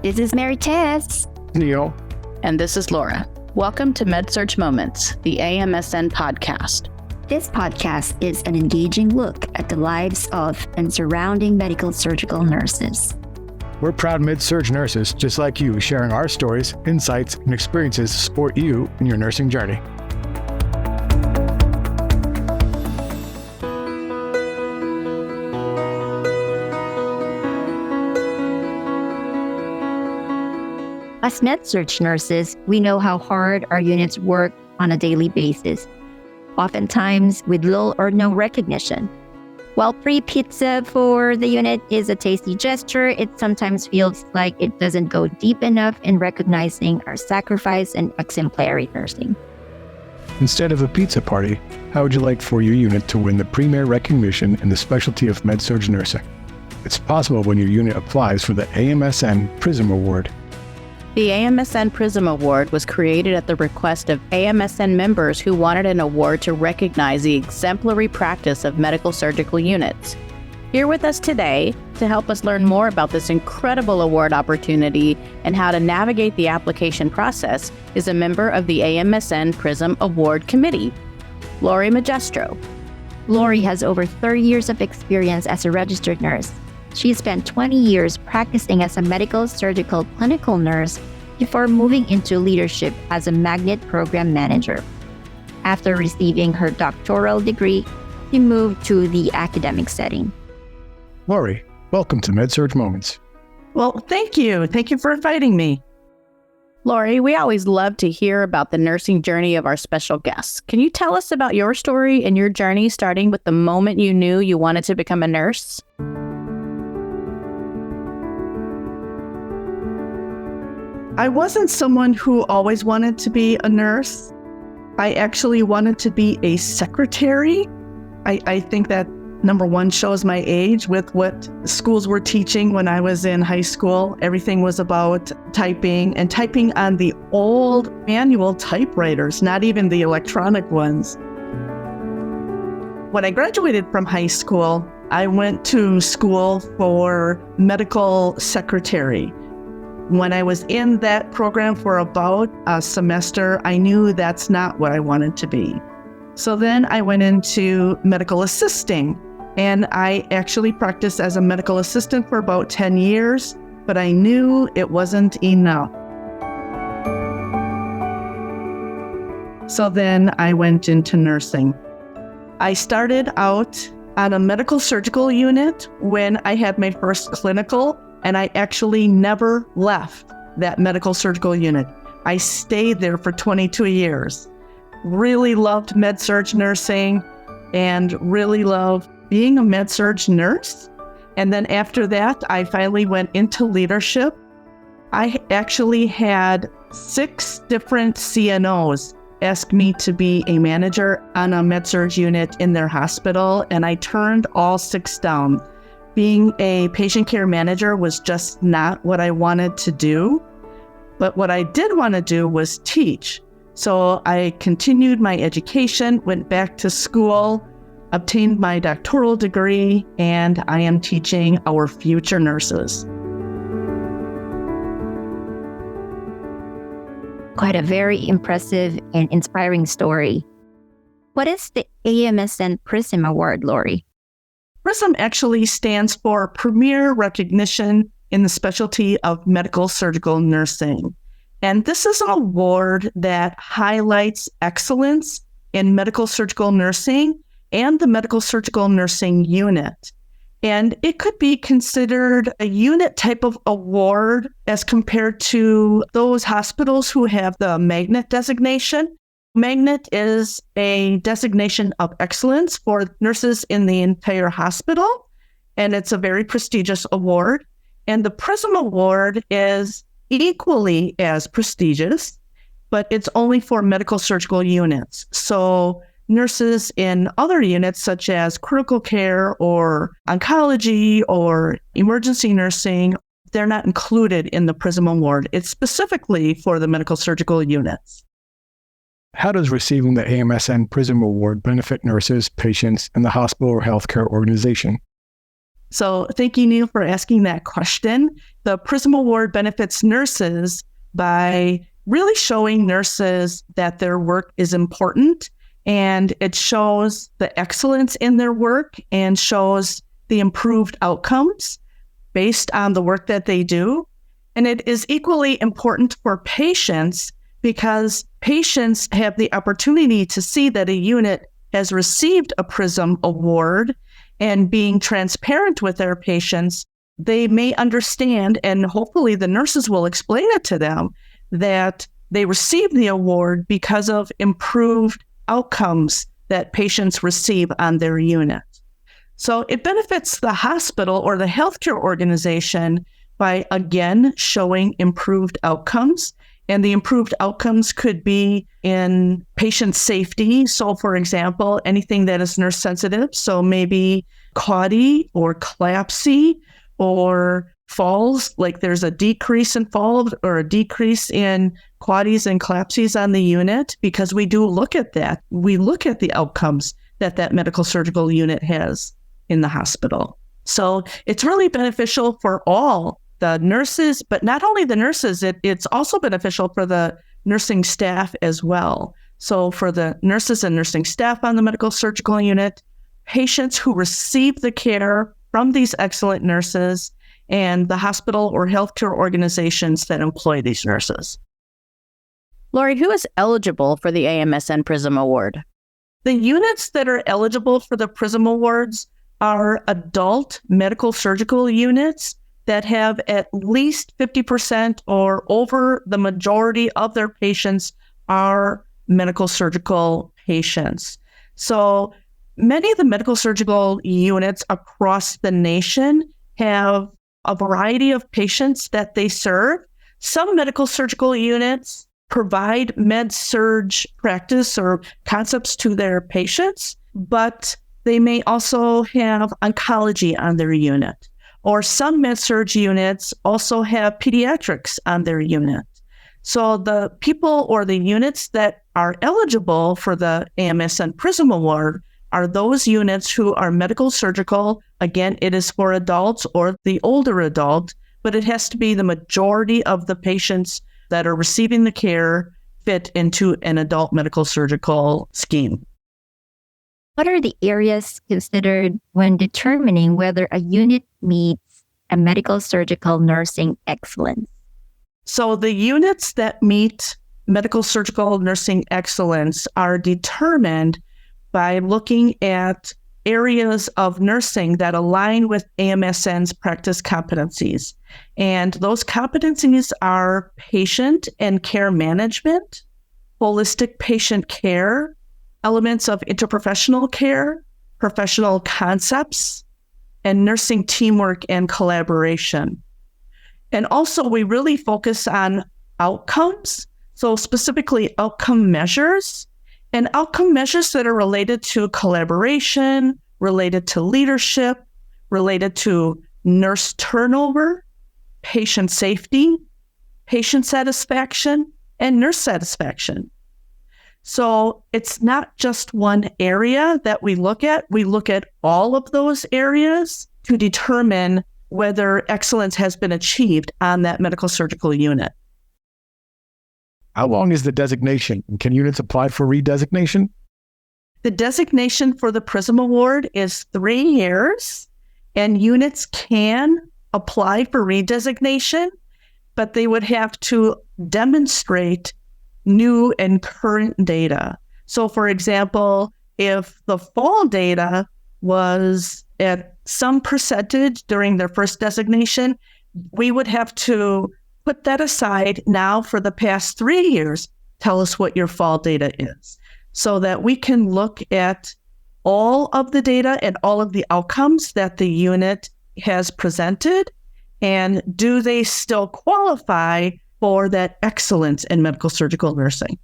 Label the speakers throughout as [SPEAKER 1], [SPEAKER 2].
[SPEAKER 1] This is Maritess.
[SPEAKER 2] Neil.
[SPEAKER 3] And this is Laura. Welcome to med-surg Moments, the AMSN podcast.
[SPEAKER 1] This podcast is an engaging look at the lives of and surrounding medical surgical nurses.
[SPEAKER 2] We're proud med-surg nurses, just like you, sharing our stories, insights, and experiences to support you in your nursing journey.
[SPEAKER 1] As med-surg nurses, we know how hard our units work on a daily basis, oftentimes with little or no recognition. While free pizza for the unit is a tasty gesture, it sometimes feels like it doesn't go deep enough in recognizing our sacrifice and exemplary nursing.
[SPEAKER 2] Instead of a pizza party, how would you like for your unit to win the premier recognition in the specialty of med-surg nursing? It's possible when your unit applies for the AMSN PRISM Award.
[SPEAKER 3] The AMSN PRISM Award was created at the request of AMSN members who wanted an award to recognize the exemplary practice of medical surgical units. Here with us today to help us learn more about this incredible award opportunity and how to navigate the application process is a member of the AMSN PRISM Award Committee, Lori Magestro.
[SPEAKER 1] Lori has over 30 years of experience as a registered nurse. She spent 20 years practicing as a medical surgical clinical nurse before moving into leadership as a magnet program manager. After receiving her doctoral degree, she moved to the academic setting.
[SPEAKER 2] Lori, welcome to med-surg Moments.
[SPEAKER 4] Well, thank you. Thank you for inviting me.
[SPEAKER 3] Lori, we always love to hear about the nursing journey of our special guests. Can you tell us about your story and your journey starting with the moment you knew you wanted to become a nurse?
[SPEAKER 4] I wasn't someone who always wanted to be a nurse. I actually wanted to be a secretary. I think that, number one, shows my age with what schools were teaching when I was in high school. Everything was about typing and typing on the old manual typewriters, not even the electronic ones. When I graduated from high school, I went to school for medical secretary. When I was in that program for about a semester, I knew that's not what I wanted to be. So then I went into medical assisting, and I actually practiced as a medical assistant for about 10 years, but I knew it wasn't enough. So then I went into nursing. I started out on a medical surgical unit when I had my first clinical, and I actually never left that medical surgical unit. I stayed there for 22 years. Really loved med-surg nursing and really loved being a med-surg nurse. And then after that, I finally went into leadership. I actually had 6 different CNOs ask me to be a manager on a med-surg unit in their hospital, and I turned all 6 down. Being a patient care manager was just not what I wanted to do. But what I did want to do was teach. So I continued my education, went back to school, obtained my doctoral degree, and I am teaching our future nurses.
[SPEAKER 1] Quite a very impressive and inspiring story. What is the AMSN PRISM Award, Lori?
[SPEAKER 4] PRISM actually stands for Premier Recognition in the Specialty of Medical Surgical Nursing. And this is an award that highlights excellence in medical surgical nursing and the medical surgical nursing unit. And it could be considered a unit type of award as compared to those hospitals who have the magnet designation. Magnet is a designation of excellence for nurses in the entire hospital, and it's a very prestigious award. And the PRISM Award is equally as prestigious, but it's only for medical surgical units. So nurses in other units such as critical care or oncology or emergency nursing, they're not included in the PRISM Award. It's specifically for the medical surgical units.
[SPEAKER 2] How does receiving the AMSN PRISM Award benefit nurses, patients, and the hospital or healthcare organization?
[SPEAKER 4] So thank you, Neil, for asking that question. The PRISM Award benefits nurses by really showing nurses that their work is important, and it shows the excellence in their work and shows the improved outcomes based on the work that they do. And it is equally important for patients because patients have the opportunity to see that a unit has received a PRISM Award, and being transparent with their patients, they may understand, and hopefully the nurses will explain it to them, that they received the award because of improved outcomes that patients receive on their unit. So it benefits the hospital or the healthcare organization by, again, showing improved outcomes. And the improved outcomes could be in patient safety. So, for example, anything that is nurse sensitive. So maybe CAUTI or CLAPSI or falls, like there's a decrease in falls or a decrease in CAUTIs and CLAPSIs on the unit, because we do look at that. We look at the outcomes that that medical surgical unit has in the hospital. So it's really beneficial for all the nurses, but not only the nurses, it's also beneficial for the nursing staff as well. So for the nurses and nursing staff on the medical surgical unit, patients who receive the care from these excellent nurses, and the hospital or healthcare organizations that employ these nurses.
[SPEAKER 3] Lori, who is eligible for the AMSN PRISM Award?
[SPEAKER 4] The units that are eligible for the PRISM Awards are adult medical surgical units that have at least 50% or over the majority of their patients are medical surgical patients. So many of the medical surgical units across the nation have a variety of patients that they serve. Some medical surgical units provide med-surg practice or concepts to their patients, but they may also have oncology on their unit. Or some med-surg units also have pediatrics on their unit. So the people or the units that are eligible for the AMSN PRISM Award are those units who are medical surgical. Again, it is for adults or the older adult, but it has to be the majority of the patients that are receiving the care fit into an adult medical surgical scheme.
[SPEAKER 1] What are the areas considered when determining whether a unit meets a medical surgical nursing excellence?
[SPEAKER 4] So the units that meet medical surgical nursing excellence are determined by looking at areas of nursing that align with AMSN's practice competencies. And those competencies are patient and care management, holistic patient care, elements of interprofessional care, professional concepts, and nursing teamwork and collaboration. And also, we really focus on outcomes, so specifically outcome measures, and outcome measures that are related to collaboration, related to leadership, related to nurse turnover, patient safety, patient satisfaction, and nurse satisfaction. So it's not just one area that we look at. We look at all of those areas to determine whether excellence has been achieved on that medical surgical unit.
[SPEAKER 2] How long is the designation? And can units apply for redesignation?
[SPEAKER 4] The designation for the PRISM Award is 3 years, and units can apply for redesignation, but they would have to demonstrate new and current data. So, for example, if the fall data was at some percentage during their first designation, we would have to put that aside now for the past 3 years. Tell us what your fall data is, so that we can look at all of the data and all of the outcomes that the unit has presented, and do they still qualify for that excellence in medical surgical nursing.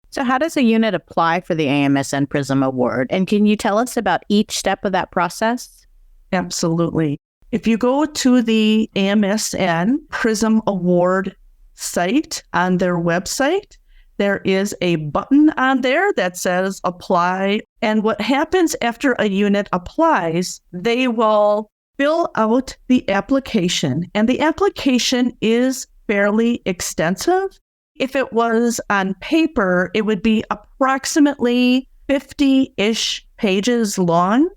[SPEAKER 3] So how does a unit apply for the AMSN PRISM Award? And can you tell us about each step of that process?
[SPEAKER 4] Absolutely. If you go to the AMSN PRISM Award site on their website, there is a button on there that says apply. And what happens after a unit applies, they will fill out the application. And the application is fairly extensive. If it was on paper, it would be approximately 50-ish pages long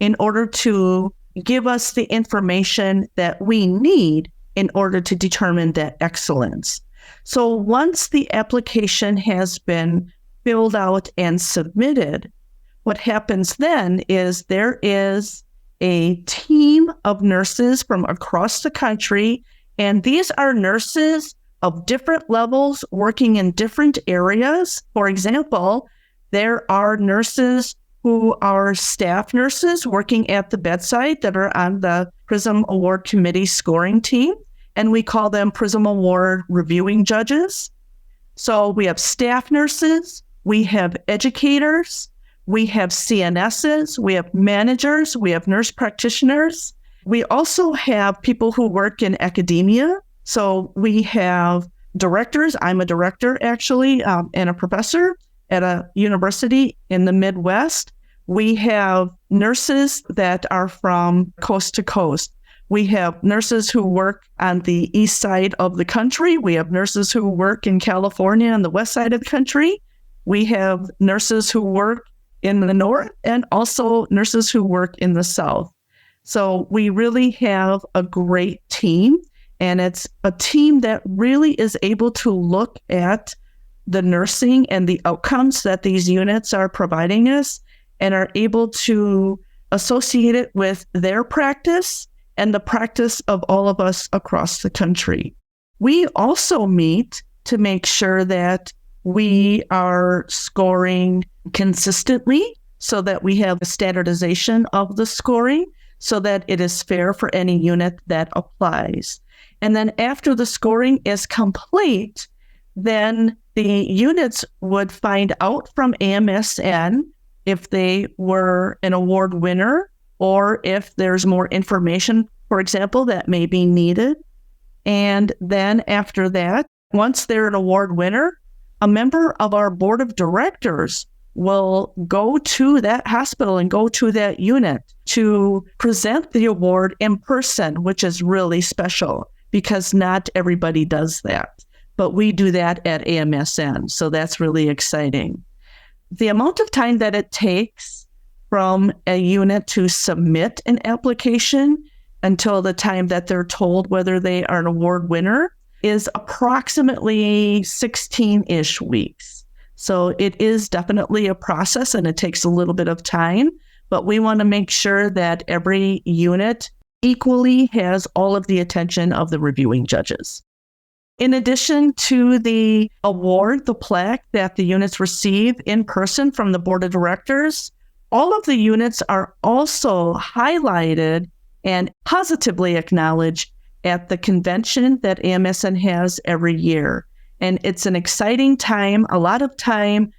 [SPEAKER 4] in order to give us the information that we need in order to determine that excellence. So once the application has been filled out and submitted, what happens then is there is a team of nurses from across the country, and these are nurses of different levels working in different areas. For example, there are nurses who are staff nurses working at the bedside that are on the PRISM Award Committee scoring team, and we call them PRISM Award reviewing judges. So we have staff nurses, we have educators, we have CNSs, we have managers, we have nurse practitioners. We also have people who work in academia. So we have directors. I'm a director, actually, and a professor at a university in the Midwest. We have nurses that are from coast to coast. We have nurses who work on the east side of the country. We have nurses who work in California on the west side of the country. We have nurses who work in the north and also nurses who work in the south. So we really have a great team, and it's a team that really is able to look at the nursing and the outcomes that these units are providing us and are able to associate it with their practice and the practice of all of us across the country. We also meet to make sure that we are scoring consistently so that we have a standardization of the scoring so that it is fair for any unit that applies. And then after the scoring is complete, then the units would find out from AMSN if they were an award winner or if there's more information, for example, that may be needed. And then after that, once they're an award winner, a member of our board of directors will go to that hospital and go to that unit to present the award in person, which is really special because not everybody does that. But we do that at AMSN, so that's really exciting. The amount of time that it takes from a unit to submit an application until the time that they're told whether they are an award winner is approximately 16-ish weeks. So it is definitely a process and it takes a little bit of time, but we want to make sure that every unit equally has all of the attention of the reviewing judges. In addition to the award, the plaque that the units receive in person from the board of directors, all of the units are also highlighted and positively acknowledged at the convention that AMSN has every year. And it's an exciting time. A lot of time,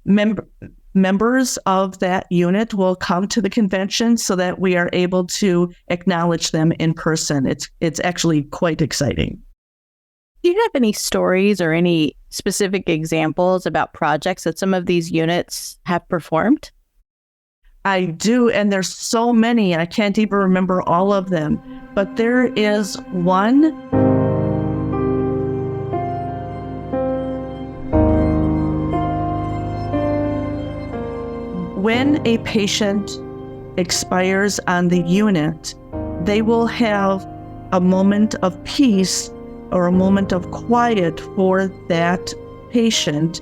[SPEAKER 4] members of that unit will come to the convention so that we are able to acknowledge them in person. It's actually quite exciting.
[SPEAKER 3] Do you have any stories or any specific examples about projects that some of these units have performed?
[SPEAKER 4] I do, and there's so many. I can't even remember all of them. But there is one. When a patient expires on the unit, they will have a moment of peace or a moment of quiet for that patient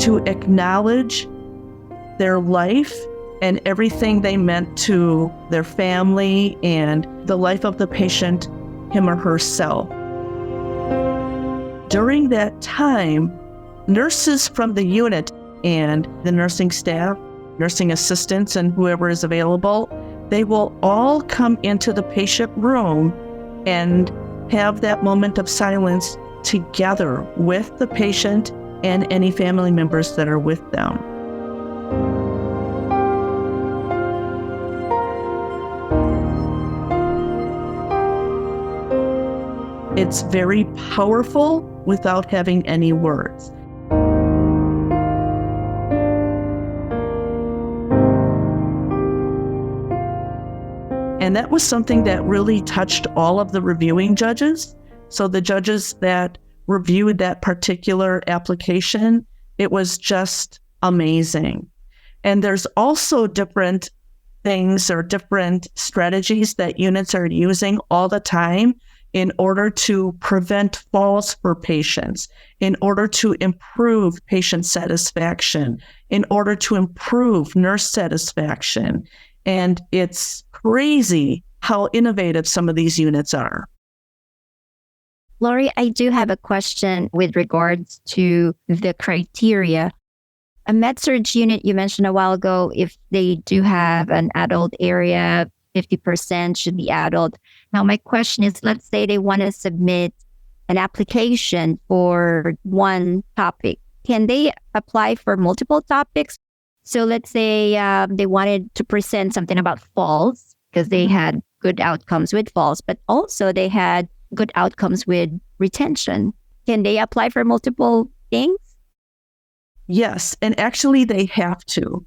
[SPEAKER 4] to acknowledge their life and everything they meant to their family and the life of the patient, him or herself. During that time, nurses from the unit and the nursing staff, nursing assistants, and whoever is available, they will all come into the patient room and have that moment of silence together with the patient and any family members that are with them. It's very powerful without having any words. And that was something that really touched all of the reviewing judges. So the judges that reviewed that particular application, it was just amazing. And there's also different things or different strategies that units are using all the time in order to prevent falls for patients, in order to improve patient satisfaction, in order to improve nurse satisfaction. And it's crazy how innovative some of these units are.
[SPEAKER 1] Lori, I do have a question with regards to the criteria. A med-surg unit, you mentioned a while ago, if they do have an adult area, 50% should be adult. Now, my question is, let's say they want to submit an application for one topic. Can they apply for multiple topics? So let's say they wanted to present something about falls because they had good outcomes with falls, but also they had good outcomes with retention. Can they apply for multiple things?
[SPEAKER 4] Yes, and actually they have to.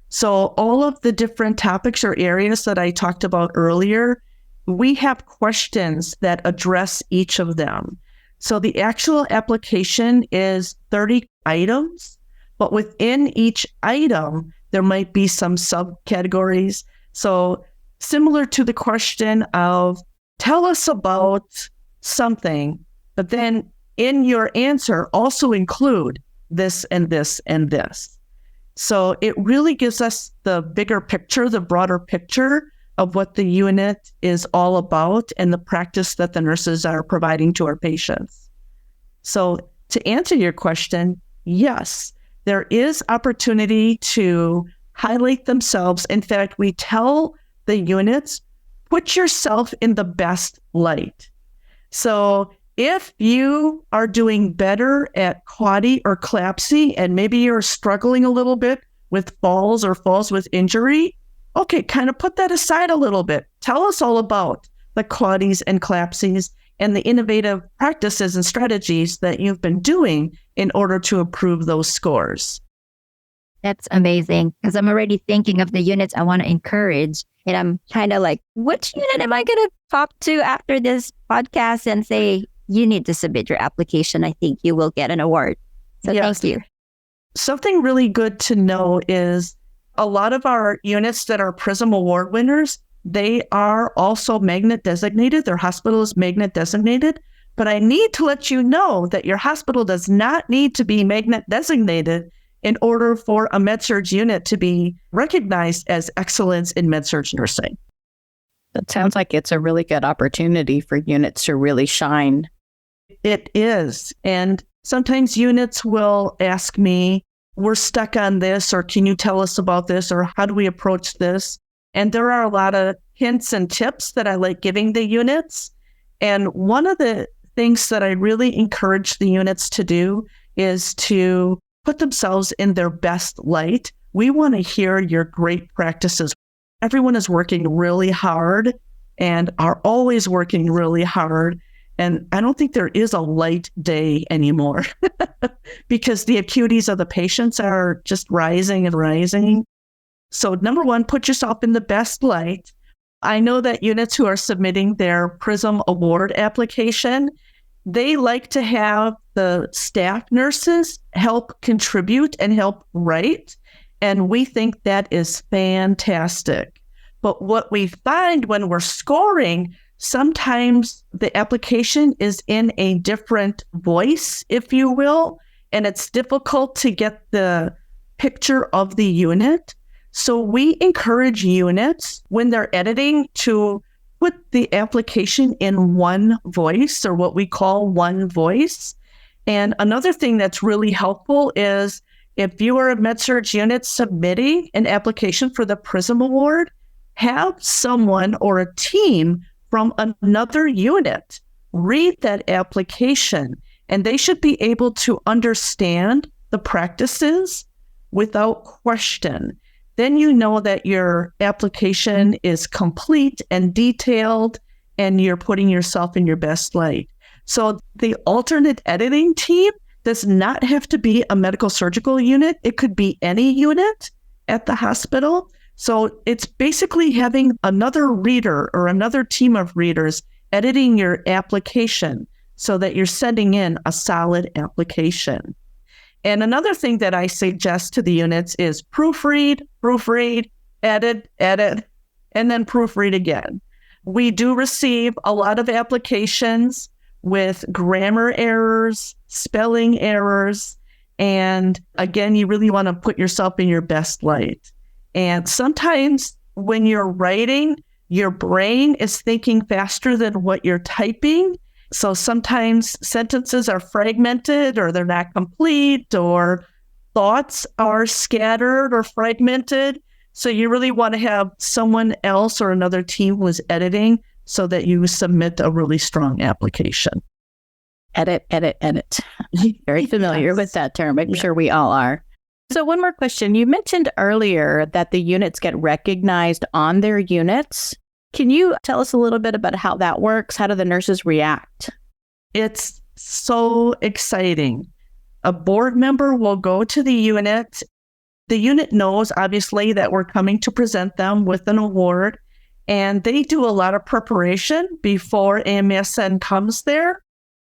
[SPEAKER 4] So all of the different topics or areas that I talked about earlier, we have questions that address each of them. So the actual application is 30 items, but within each item, there might be some subcategories. So similar to the question of, tell us about something, but then in your answer also include this and this and this. So it really gives us the bigger picture, the broader picture of what the unit is all about and the practice that the nurses are providing to our patients. So to answer your question, yes, there is opportunity to highlight themselves. In fact, we tell the units, put yourself in the best light. So if you are doing better at CAUTI or CLAPSI, and maybe you're struggling a little bit with falls or falls with injury, okay, kind of put that aside a little bit. Tell us all about the CAUTIs and CLAPSIs and the innovative practices and strategies that you've been doing in order to improve those scores.
[SPEAKER 1] That's amazing, because I'm already thinking of the units I want to encourage. And I'm kind of like, which unit am I going to talk to after this podcast and say, you need to submit your application. I think you will get an award. So
[SPEAKER 4] yes.
[SPEAKER 1] Thank you.
[SPEAKER 4] Something really good to know is a lot of our units that are PRISM Award winners, they are also magnet designated. Their hospital is magnet designated. But I need to let you know that your hospital does not need to be magnet designated in order for a med-surg unit to be recognized as excellence in med-surg nursing.
[SPEAKER 3] That sounds like it's a really good opportunity for units to really shine.
[SPEAKER 4] It is. And sometimes units will ask me, we're stuck on this, or can you tell us about this, or how do we approach this? And there are a lot of hints and tips that I like giving the units. And one of the things that I really encourage the units to do is to put themselves in their best light. We want to hear your great practices. Everyone is working really hard and are always working really hard. And I don't think there is a light day anymore because the acuities of the patients are just rising and rising. So number one, put yourself in the best light. I know that units who are submitting their PRISM Award application, they like to have the staff nurses help contribute and help write. And we think that is fantastic. But what we find when we're scoring, sometimes the application is in a different voice, if you will, and it's difficult to get the picture of the unit. So we encourage units when they're editing to put the application in one voice, or what we call one voice. And another thing that's really helpful is if you are a med-surg unit submitting an application for the PRISM Award, have someone or a team from another unit read that application, and they should be able to understand the practices without question. Then you know that your application is complete and detailed, and you're putting yourself in your best light. So the alternate editing team does not have to be a medical surgical unit. It could be any unit at the hospital. So it's basically having another reader or another team of readers editing your application so that you're sending in a solid application. And another thing that I suggest to the units is proofread, edit, and then proofread again. We do receive a lot of applications with grammar errors, spelling errors, and again, you really want to put yourself in your best light. And sometimes when you're writing, your brain is thinking faster than what you're typing. So sometimes sentences are fragmented or they're not complete or thoughts are scattered or fragmented. So you really want to have someone else or another team who is editing so that you submit a really strong application.
[SPEAKER 3] Edit. Very familiar with that term. I'm sure we all are. So one more question. You mentioned earlier that the units get recognized on their units. Can you tell us a little bit about how that works? How do the nurses react?
[SPEAKER 4] It's so exciting. A board member will go to the unit. The unit knows, obviously, that we're coming to present them with an award, and they do a lot of preparation before AMSN comes there.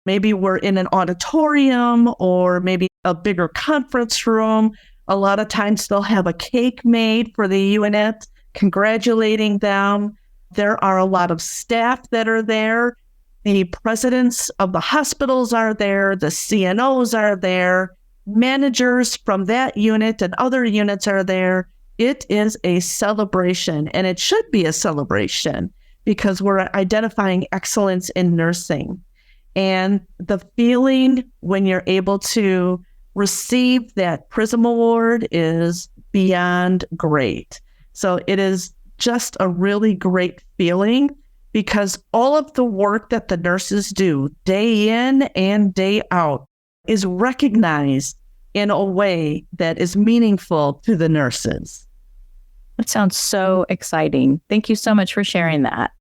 [SPEAKER 4] Maybe we're in an auditorium or maybe a bigger conference room. A lot of times they'll have a cake made for the unit, congratulating them. There are a lot of staff that are there. The presidents of the hospitals are there. The CNOs are there. Managers from that unit and other units are there. It is a celebration, and it should be a celebration because we're identifying excellence in nursing. And the feeling when you're able to receive that PRISM Award is beyond great. So it is just a really great feeling because all of the work that the nurses do day in and day out is recognized in a way that is meaningful to the nurses.
[SPEAKER 3] That sounds so exciting. Thank you so much for sharing that.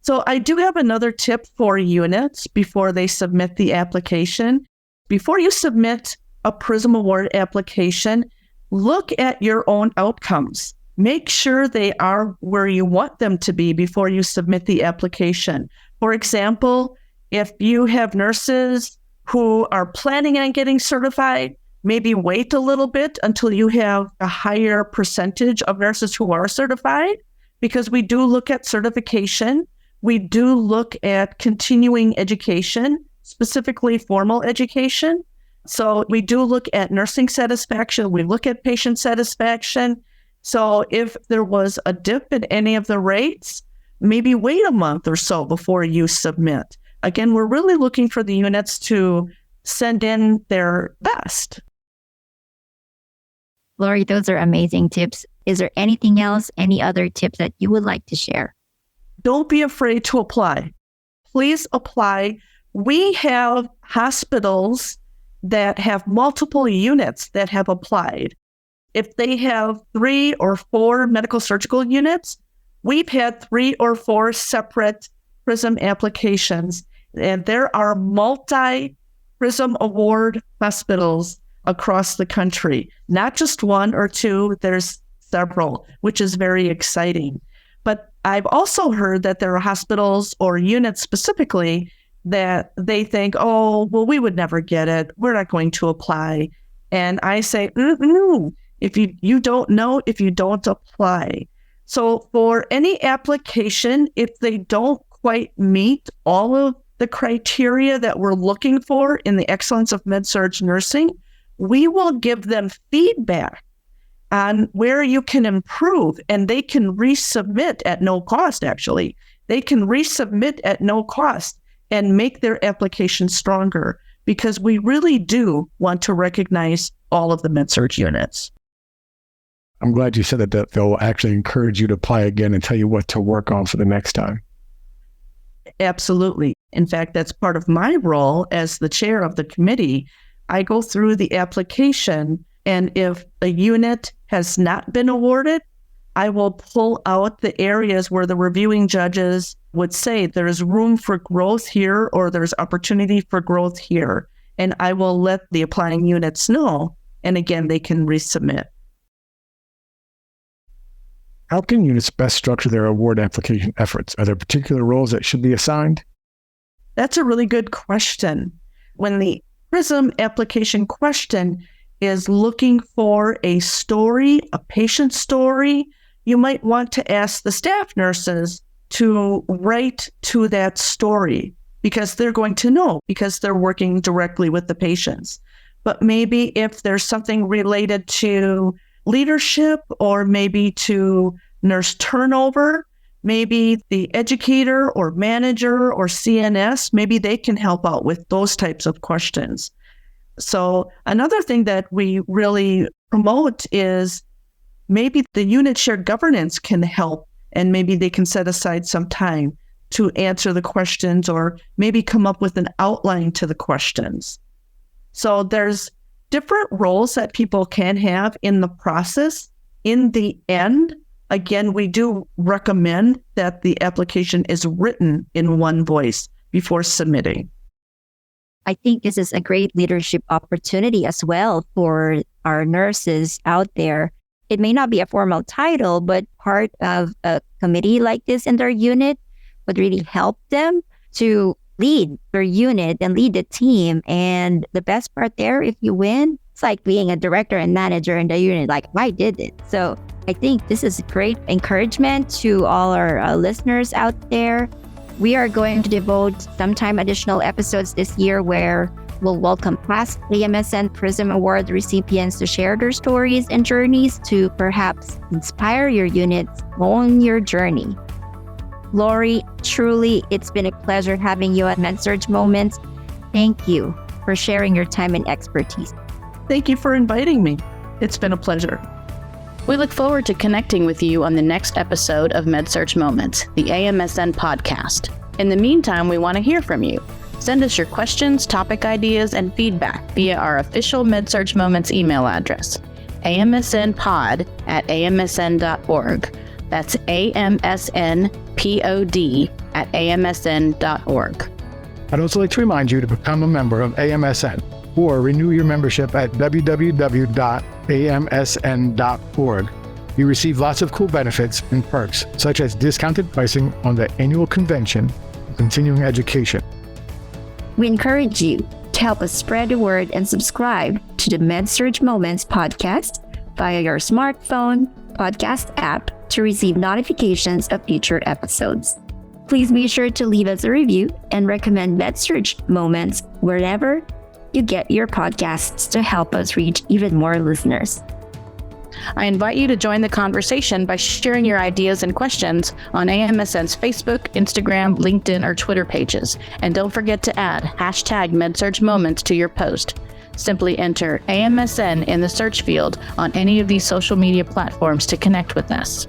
[SPEAKER 4] So I do have another tip for units before they submit the application. Before you submit a PRISM Award application, look at your own outcomes. Make sure they are where you want them to be before you submit the application. For example, if you have nurses who are planning on getting certified, maybe wait a little bit until you have a higher percentage of nurses who are certified, because we do look at certification. We do look at continuing education, specifically formal education. So we do look at nursing satisfaction. We look at patient satisfaction. So if there was a dip in any of the rates, maybe wait a month or so before you submit. Again, we're really looking for the units to send in their best.
[SPEAKER 1] Lori, those are amazing tips. Is there anything else, any other tips that you would like to share?
[SPEAKER 4] Don't be afraid to apply. Please apply. We have hospitals that have multiple units that have applied. If they have 3 or 4 medical surgical units, we've had 3 or 4 separate PRISM applications. And there are multi-PRISM Award hospitals across the country. Not just 1 or 2, there's several, which is very exciting. But I've also heard that there are hospitals or units specifically that they think, oh, well, we would never get it. We're not going to apply. And I say, no. If you don't know, if you don't apply. So for any application, if they don't quite meet all of the criteria that we're looking for in the excellence of med-surg nursing, we will give them feedback on where you can improve, and they can resubmit at no cost, actually. They can resubmit at no cost and make their application stronger because we really do want to recognize all of the med-surg units.
[SPEAKER 2] I'm glad you said that they'll actually encourage you to apply again and tell you what to work on for the next time.
[SPEAKER 4] Absolutely. In fact, that's part of my role as the chair of the committee. I go through the application, and if a unit has not been awarded, I will pull out the areas where the reviewing judges would say there's room for growth here or there's opportunity for growth here. And I will let the applying units know. And again, they can resubmit.
[SPEAKER 2] How can units best structure their award application efforts? Are there particular roles that should be assigned?
[SPEAKER 4] That's a really good question. When the PRISM application question is looking for a story, a patient story, you might want to ask the staff nurses to write to that story because they're going to know because they're working directly with the patients. But maybe if there's something related to leadership or maybe to nurse turnover, maybe the educator or manager or CNS, maybe they can help out with those types of questions. So another thing that we really promote is maybe the unit shared governance can help, and maybe they can set aside some time to answer the questions or maybe come up with an outline to the questions. So there's different roles that people can have in the process. In the end, again, we do recommend that the application is written in one voice before submitting.
[SPEAKER 1] I think this is a great leadership opportunity as well for our nurses out there. It may not be a formal title, but part of a committee like this in their unit would really help them to lead their unit and lead the team. And the best part there, if you win, it's like being a director and manager in the unit, like I did it. So I think this is great encouragement to all our listeners out there. We are going to devote some time additional episodes this year where we'll welcome past AMSN PRISM Award recipients to share their stories and journeys to perhaps inspire your units on your journey. Lori, truly, it's been a pleasure having you at med-surg Moments. Thank you for sharing your time and expertise.
[SPEAKER 4] Thank you for inviting me. It's been a pleasure.
[SPEAKER 3] We look forward to connecting with you on the next episode of med-surg Moments, the AMSN podcast. In the meantime, we want to hear from you. Send us your questions, topic ideas, and feedback via our official med-surg Moments email address, amsnpod@amsn.org. That's amsnpod@amsn.org.
[SPEAKER 2] I'd also like to remind you to become a member of AMSN or renew your membership at www.amsn.org. You receive lots of cool benefits and perks, such as discounted pricing on the annual convention and continuing education.
[SPEAKER 1] We encourage you to help us spread the word and subscribe to the med-surg Moments podcast via your smartphone podcast app to receive notifications of future episodes. Please be sure to leave us a review and recommend med-surg Moments wherever you get your podcasts to help us reach even more listeners.
[SPEAKER 3] I invite you to join the conversation by sharing your ideas and questions on AMSN's Facebook, Instagram, LinkedIn, or Twitter pages. And don't forget to add #MedSurgMoments to your post. Simply enter AMSN in the search field on any of these social media platforms to connect with us.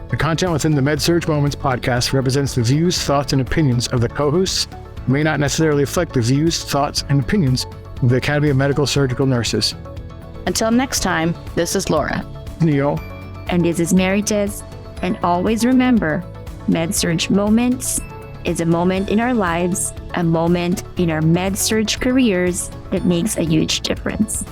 [SPEAKER 2] The content within the med-surg Moments podcast represents the views, thoughts, and opinions of the co-hosts, may not necessarily reflect the views, thoughts, and opinions of the Academy of Medical Surgical Nurses.
[SPEAKER 3] Until next time, this is Laura.
[SPEAKER 2] Neil.
[SPEAKER 1] And this is Maritess. And always remember, med-surg Moments is a moment in our lives, a moment in our med-surg careers that makes a huge difference.